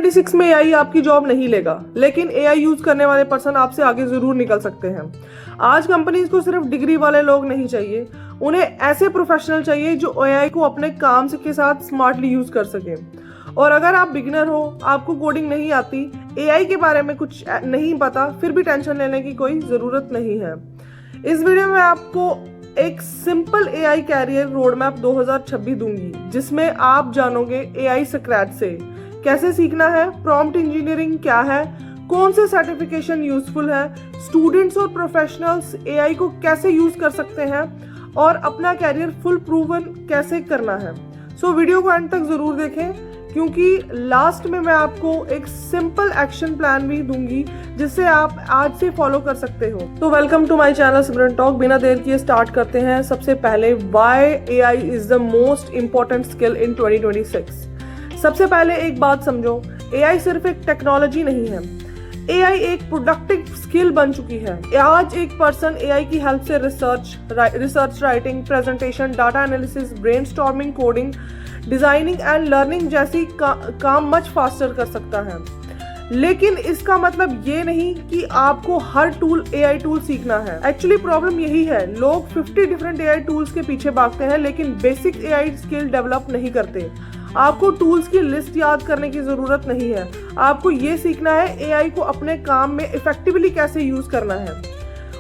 2026 में एआई आपकी जॉब नहीं लेगा, लेकिन एआई यूज करने वाले पर्सन आपसे आगे जरूर निकल सकते हैं। आज कंपनीज को सिर्फ डिग्री वाले लोग नहीं चाहिए, उन्हें ऐसे प्रोफेशनल चाहिए जो एआई को अपने काम के साथ स्मार्टली यूज कर सके। और अगर आप बिगिनर हो, आपको कोडिंग नहीं आती, एआई के बारे में कुछ नहीं पता, फिर भी टेंशन लेने की कोई जरूरत नहीं है। इस वीडियो में आपको एक simple AI career road map 2026 दूंगी, जिसमें आप जानोगे एआई स्क्रैच से कैसे सीखना है, प्रॉम्प्ट इंजीनियरिंग क्या है, कौन से सर्टिफिकेशन यूजफुल है, स्टूडेंट्स और प्रोफेशनल्स एआई को कैसे यूज कर सकते हैं और अपना कैरियर फुल प्रूवन कैसे करना है। सो वीडियो को अंत तक जरूर देखें, क्योंकि लास्ट में मैं आपको एक सिंपल एक्शन प्लान भी दूंगी जिसे आप आज से फॉलो कर सकते हो। तो welcome to my channel Simran talk. बिना देर किए स्टार्ट करते हैं। सबसे पहले why AI is the most important skill in 2026। सबसे पहले एक बात समझो, एआई सिर्फ एक टेक्नोलॉजी नहीं है, एआई एक प्रोडक्टिव स्किल बन चुकी है। आज एक पर्सन एआई की हेल्प से research writing, presentation, data analysis, brainstorming, coding, designing and learning जैसी काम मच फास्टर कर सकता है। लेकिन इसका मतलब ये नहीं कि आपको हर एआई टूल सीखना है। एक्चुअली प्रॉब्लम यही है, लोग 50 डिफरेंट एआई टूल्स के पीछे भागते हैं, लेकिन बेसिक एआई स्किल डेवलप नहीं करते। आपको टूल्स की लिस्ट याद करने की जरूरत नहीं है, आपको ये सीखना है एआई को अपने काम में इफेक्टिवली कैसे यूज करना है।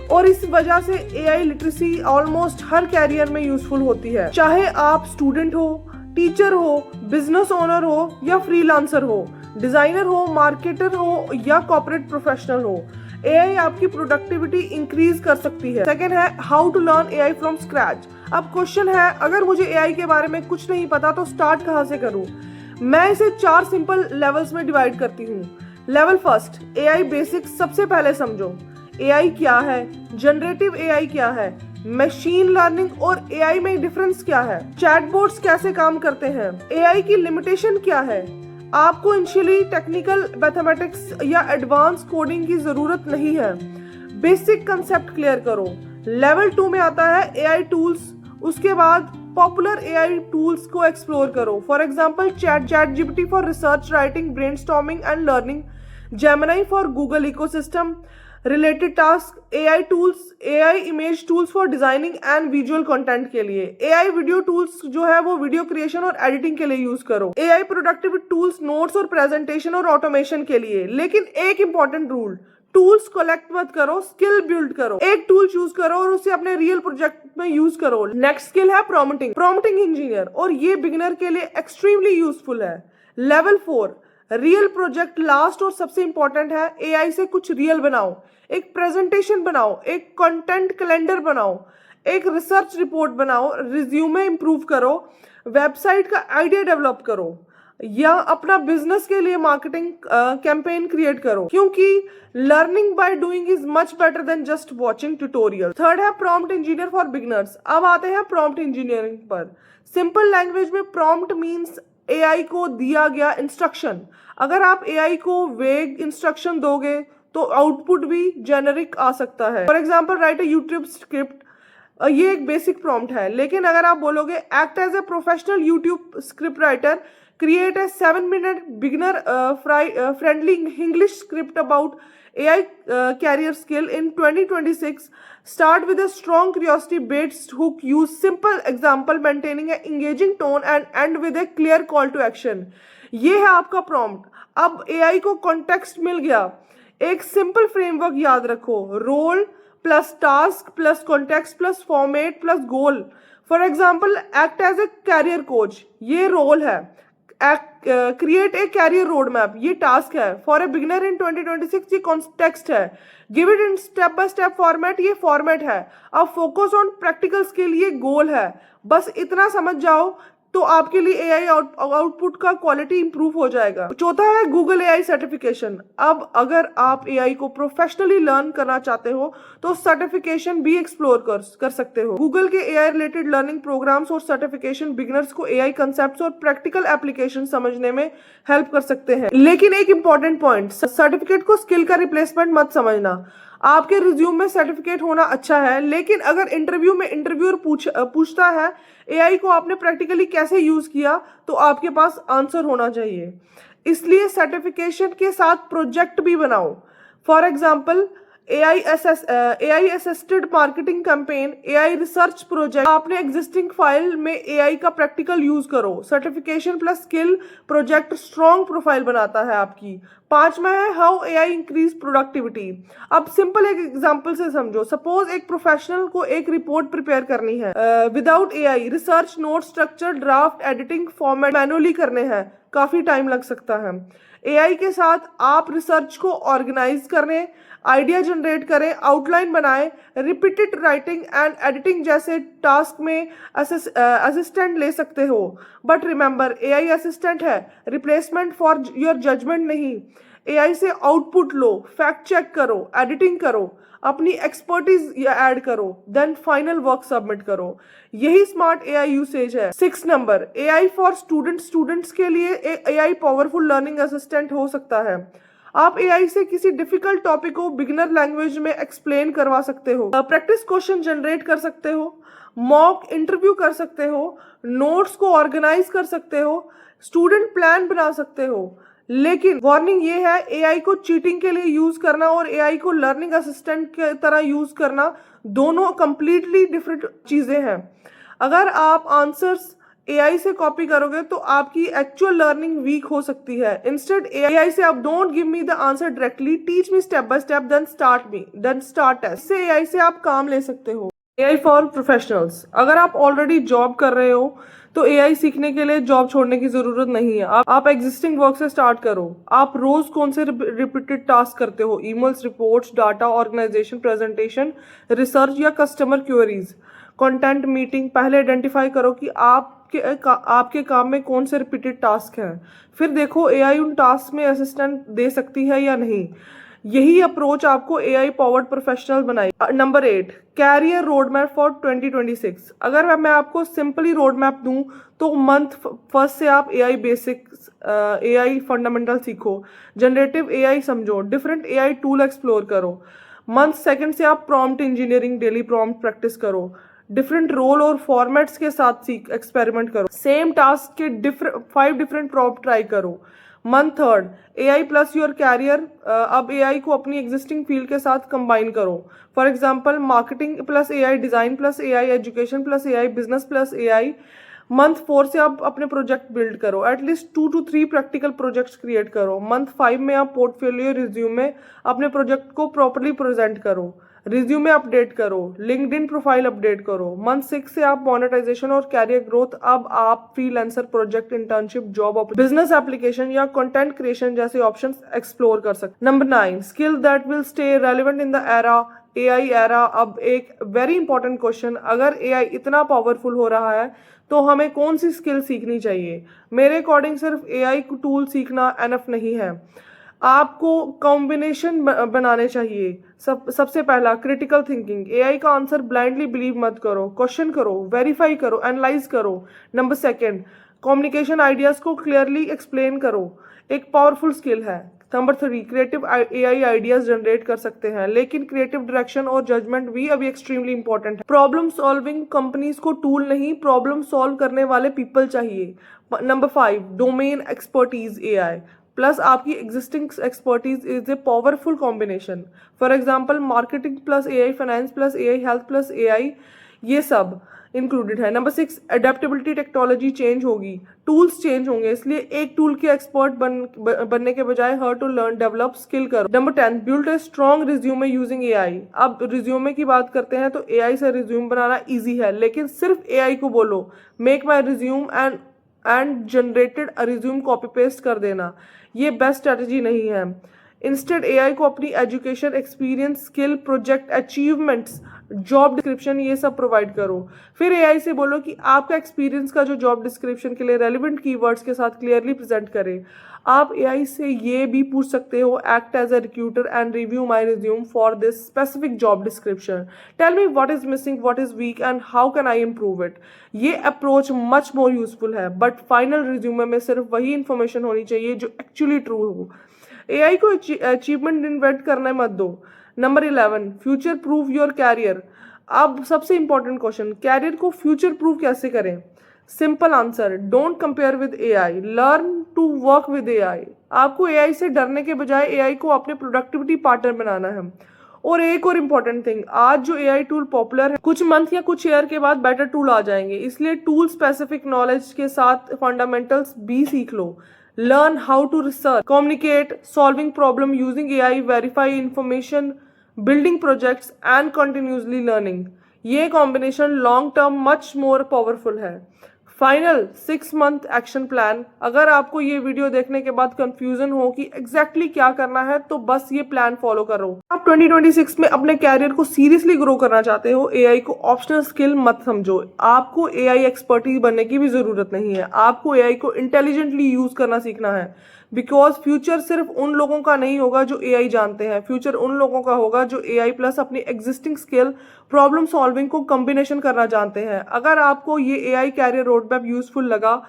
और इस वजह से एआई लिटरेसी ऑलमोस्ट हर कैरियर में यूजफुल होती है, चाहे आप स्टूडेंट हो, टीचर हो, बिजनेस ओनर हो या फ्रीलांसर हो, डिजाइनर हो, मार्केटर हो या कॉर्पोरेट प्रोफेशनल हो। एआई आपकी प्रोडक्टिविटी इंक्रीज कर सकती है। सेकेंड है how to learn AI from scratch. अब क्वेश्चन है, अगर मुझे एआई के बारे में कुछ नहीं पता तो स्टार्ट कहाँ से करूँ? मैं इसे 4 सिंपल लेवल्स में डिवाइड करती हूँ। Level first, AI basics. सबसे पहले समझो एआई क्या है, जनरेटिव एआई क्या है, मशीन लर्निंग और एआई में डिफरेंस क्या है, चैटबॉट्स कैसे काम करते हैं, एआई की लिमिटेशन क्या है। आपको इनिशियली टेक्निकल मैथमेटिक्स या एडवांस कोडिंग की जरूरत नहीं है, बेसिक कंसेप्ट क्लियर करो। लेवल 2 में आता है एआई टूल्स। उसके बाद पॉपुलर एआई टूल्स को एक्सप्लोर करो। For example ChatGPT for research writing, brainstorming and learning, Gemini for Google ecosystem related task, AI tools, AI image tools for designing and visual content के लिए, AI video tools जो है वो video creation और editing के लिए use करो, AI productivity tools notes और प्रेजेंटेशन और ऑटोमेशन के लिए। लेकिन एक इंपॉर्टेंट रूल, टूल्स कलेक्ट मत करो, स्किल बिल्ड करो। एक टूल चूज करो और उसे अपने रियल प्रोजेक्ट में यूज करो। नेक्स्ट स्किल है प्रॉम्प्टिंग इंजीनियर, और ये बिगिनर के लिए एक्सट्रीमली यूजफुल है। Level 4 real project. लास्ट और सबसे इंपॉर्टेंट है, एआई से कुछ रियल बनाओ, एक प्रेजेंटेशन बनाओ, एक कंटेंट कैलेंडर बनाओ, एक रिसर्च रिपोर्ट बनाओ, रिज्यूमे इंप्रूव करो, वेबसाइट का आइडिया डेवलप करो, या अपना बिजनेस के लिए मार्केटिंग कैंपेन क्रिएट करो, क्योंकि learning by doing is much better than just watching tutorial. Third है प्रॉम्प्ट इंजीनियर फॉर बिगिनर्स। अब आते हैं प्रॉम्प्ट इंजीनियरिंग पर। सिंपल लैंग्वेज में प्रॉम्प्ट मीन्स एआई को दिया गया इंस्ट्रक्शन। अगर आप एआई को वेग इंस्ट्रक्शन दोगे तो आउटपुट भी जेनेरिक आ सकता है। For example write a YouTube script, ये एक बेसिक प्रॉम्प्ट है। लेकिन अगर आप बोलोगे act as a professional YouTube script writer, create a 7-minute beginner friendly English script about AI career skill in 2026. Start with a strong curiosity based hook. Use simple example, maintaining an engaging tone and end with a clear call to action. ये है आपका prompt. अब AI को context मिल गया। एक simple framework याद रखो, role plus task plus context plus format plus goal. For example act as a career coach, ये रोल है। Create a career road map, ये टास्क है। फॉर ए बिगिनर इन 2026, ये कॉन्टेक्स्ट है। Give it in step by step format, ये format है। अब focus on practicals के लिए गोल है। बस इतना समझ जाओ तो आपके लिए एआई आउटपुट का क्वालिटी इंप्रूव हो जाएगा। चौथा है गूगल एआई सर्टिफिकेशन। अब अगर आप एआई को प्रोफेशनली लर्न करना चाहते हो तो सर्टिफिकेशन भी एक्सप्लोर कर सकते हो। गूगल के एआई रिलेटेड लर्निंग प्रोग्राम्स और सर्टिफिकेशन बिगिनर्स को एआई कंसेप्ट्स और प्रैक्टिकल एप्लीकेशन समझने में हेल्प कर सकते हैं। लेकिन एक इंपॉर्टेंट पॉइंट, सर्टिफिकेट को स्किल का रिप्लेसमेंट मत समझना। आपके रिज्यूम में सर्टिफिकेट होना अच्छा है, लेकिन अगर इंटरव्यू में इंटरव्यूअर पूछता है एआई को आपने प्रैक्टिकली कैसे यूज किया, तो आपके पास आंसर होना चाहिए। इसलिए सर्टिफिकेशन के साथ प्रोजेक्ट भी बनाओ। For example AI assisted marketing campaign, AI research project. आपने एग्जिस्टिंग फाइल में AI का प्रैक्टिकल यूज करो। Certification plus skill project strong profile बनाता है आपकी। पांचवा है हाउ AI इंक्रीज प्रोडक्टिविटी। अब सिंपल एक एग्जांपल से समझो। सपोज एक प्रोफेशनल को एक रिपोर्ट प्रिपेयर करनी है without AI, research, note, structure, draft, editing, format manually करने हैं, काफी टाइम लग सकता है। AI के साथ आप रिसर्च को ऑर्गेनाइज करें, आइडिया जनरेट करें, आउटलाइन बनाएं, रिपीटेड राइटिंग एंड एडिटिंग जैसे टास्क में असिस्टेंट ले सकते हो। बट रिमेंबर, AI असिस्टेंट है, रिप्लेसमेंट फॉर योर जजमेंट नहीं। AI से आउटपुट लो, फैक्ट चेक करो, एडिटिंग करो, अपनी एक्सपर्टीज ऐड करो, देन फाइनल वर्क सबमिट करो। यही स्मार्ट AI यूसेज है। 6 नंबर, AI फॉर स्टूडेंट्स के लिए AI पावरफुल लर्निंग असिस्टेंट हो सकता है। आप AI से किसी डिफिकल्ट टॉपिक को बिगिनर लैंग्वेज में एक्सप्लेन करवा सकते हो, प्रैक्टिस क्वेश्चन जनरेट कर सकते हो, मॉक इंटरव्यू कर सकते हो, नोट्स को ऑर्गेनाइज कर सकते हो, स्टूडेंट प्लान बना सकते हो। लेकिन वार्निंग ये है, AI को चीटिंग के लिए यूज करना और AI को लर्निंग असिस्टेंट की तरह यूज करना दोनों कंप्लीटली डिफरेंट चीजें हैं। अगर आप आंसर्स AI से कॉपी करोगे तो आपकी एक्चुअल लर्निंग वीक हो सकती है। इंस्टेड AI से आप don't give me the answer directly, teach me step by step, then start test. इससे AI से आप काम ले सकते हो। AI फॉर प्रोफेशनल्स, अगर आप ऑलरेडी जॉब कर रहे हो तो AI सीखने के लिए जॉब छोड़ने की जरूरत नहीं है। आप एग्जिस्टिंग वर्क से स्टार्ट करो। आप रोज कौन से रिपीटेड टास्क करते हो? Emails, reports, data organization, presentation, research या कस्टमर क्वेरीज, कंटेंट, मीटिंग। पहले आइडेंटिफाई करो कि आपके काम में कौन से रिपीटेड टास्क हैं, फिर देखो AI उन टास्क में असिस्टेंट दे सकती है या नहीं। यही अप्रोच आपको AI पावर्ड प्रोफेशनल बनाए। Number 8, career road map for 2026। अगर मैं आपको सिंपली रोड मैप दूं तो मंथ फर्स्ट से आप AI बेसिक्स, AI फंडामेंटल सीखो, जनरेटिव AI समझो, डिफरेंट AI टूल एक्सप्लोर करो। मंथ सेकंड से आप prompt engineering, daily prompt practice करो, डिफरेंट रोल और फॉर्मेट्स के साथ एक्सपेरिमेंट करो, सेम टास्क के 5 डिफरेंट प्रॉम्प्ट ट्राई करो। Month third, AI plus your career. अब AI को अपनी एग्जिस्टिंग फील्ड के साथ कंबाइन करो। For example, marketing plus AI, design plus AI, education plus AI, business plus AI। Month 4 से आप अपने प्रोजेक्ट बिल्ड करो, at least 2 to 3 practical projects create करो। मंथ 5 में आप पोर्टफोलियो, रिज्यूमे, अपने प्रोजेक्ट को प्रॉपर्ली प्रेजेंट करो, रिज्यूमे अपडेट करो, लिंक्डइन प्रोफाइल अपडेट करो। मंथ 6 से आप मोनेटाइजेशन और कैरियर ग्रोथ। अब आप freelancer, project, internship, job, business application या कंटेंट क्रिएशन जैसे ऑप्शंस एक्सप्लोर कर सकते। Number 9, skill that will stay relevant in the era, AI era. अब एक वेरी इंपॉर्टेंट क्वेश्चन, अगर AI इतना पावरफुल हो रहा है तो हमें कौन सी स्किल सीखनी चाहिए? मेरे अकॉर्डिंग सिर्फ AI टूल सीखना एनफ नहीं है, आपको कॉम्बिनेशन बनाने चाहिए। सबसे पहला, क्रिटिकल थिंकिंग। AI का आंसर ब्लाइंडली बिलीव मत करो, क्वेश्चन करो, वेरीफाई करो, एनालाइज करो। नंबर सेकंड, कम्युनिकेशन, आइडियाज को क्लियरली एक्सप्लेन करो, एक पावरफुल स्किल है। Number 3, creative AI ideas generate कर सकते हैं, लेकिन क्रिएटिव डायरेक्शन और जजमेंट भी अभी एक्सट्रीमली इंपॉर्टेंट है। प्रॉब्लम सॉल्विंग, कंपनीज को टूल नहीं, प्रॉब्लम सॉल्व करने वाले पीपल चाहिए। Number 5, domain expertise. AI plus आपकी existing expertise is a powerful combination. For example, marketing plus AI, finance plus AI, health plus AI, ये सब included है। नंबर 6, अडेप्टेबिलिटी, टेक्नोलॉजी चेंज होगी, tools change होंगे, इसलिए एक टूल के एक्सपर्ट बनने के बजाय हर टू लर्न, डेवलप, स्किल करो। Number 10, build a strong resume using AI। अब रिज्यूमे की बात करते हैं तो AI से रिज्यूम बनाना ईजी है, लेकिन सिर्फ AI को बोलो make my resume and generated resume copy paste कर देना, ये बेस्ट स्ट्रेटजी नहीं है। इंस्टेड AI को अपनी education, experience, skill, project, achievements, job description, ये सब प्रोवाइड करो। फिर AI से बोलो कि आपका एक्सपीरियंस का जो जॉब डिस्क्रिप्शन के लिए रेलिवेंट कीवर्ड्स के साथ क्लियरली प्रेजेंट करे। आप AI से ये भी पूछ सकते हो, act as a recruiter and review my resume for this specific job description, tell me what is missing, what is weak and how can I improve it. ये अप्रोच मच मोर यूजफुल है, but final resume में सिर्फ वही information होनी चाहिए जो actually true हो। AI को अचीवमेंट इन्वेंट करने मत दो। Number 11, future proof your career. अब सबसे इंपॉर्टेंट क्वेश्चन, कैरियर को फ्यूचर प्रूफ कैसे करें? Simple answer, don't compare with AI, learn to work with AI. आपको एआई से डरने के बजाय एआई को अपने प्रोडक्टिविटी पार्टनर बनाना है। और एक और इम्पॉर्टेंट थिंग, आज जो एआई टूल पॉपुलर है, कुछ मंथ या कुछ ईयर के बाद बेटर टूल आ जाएंगे, इसलिए टूल स्पेसिफिक नॉलेज के साथ फंडामेंटल्स भी सीख लो। Learn how to research, communicate, solving problem using AI, verify information, building projects and continuously learning. ये combination long term much more powerful है। Final 6 month action plan. अगर आपको ये वीडियो देखने के बाद कंफ्यूजन हो कि एग्जैक्टली क्या करना है, तो बस ये प्लान फॉलो करो। आप 2026 में अपने कैरियर को सीरियसली ग्रो करना चाहते हो, एआई को ऑप्शनल स्किल मत समझो। आपको एआई एक्सपर्टीज बनने की भी जरूरत नहीं है, आपको एआई को इंटेलिजेंटली यूज करना सीखना है। बिकॉज फ्यूचर सिर्फ उन लोगों का नहीं होगा जो एआई जानते हैं, फ्यूचर उन लोगों का होगा जो एआई प्लस अपनी एग्जिस्टिंग स्किल प्रॉब्लम सॉल्विंग को कॉम्बिनेशन करना जानते हैं। अगर आपको ये AI career road map useful लगा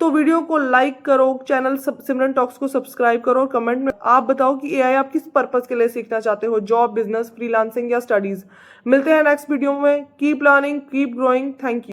तो वीडियो को लाइक करो, चैनल सिमरन टॉक्स को सब्सक्राइब करो और कमेंट में आप बताओ कि एआई आप किस पर्पस के लिए सीखना चाहते हो, जॉब, बिजनेस, फ्रीलांसिंग या स्टडीज। मिलते हैं नेक्स्ट वीडियो में। Keep learning, keep growing. Thank you.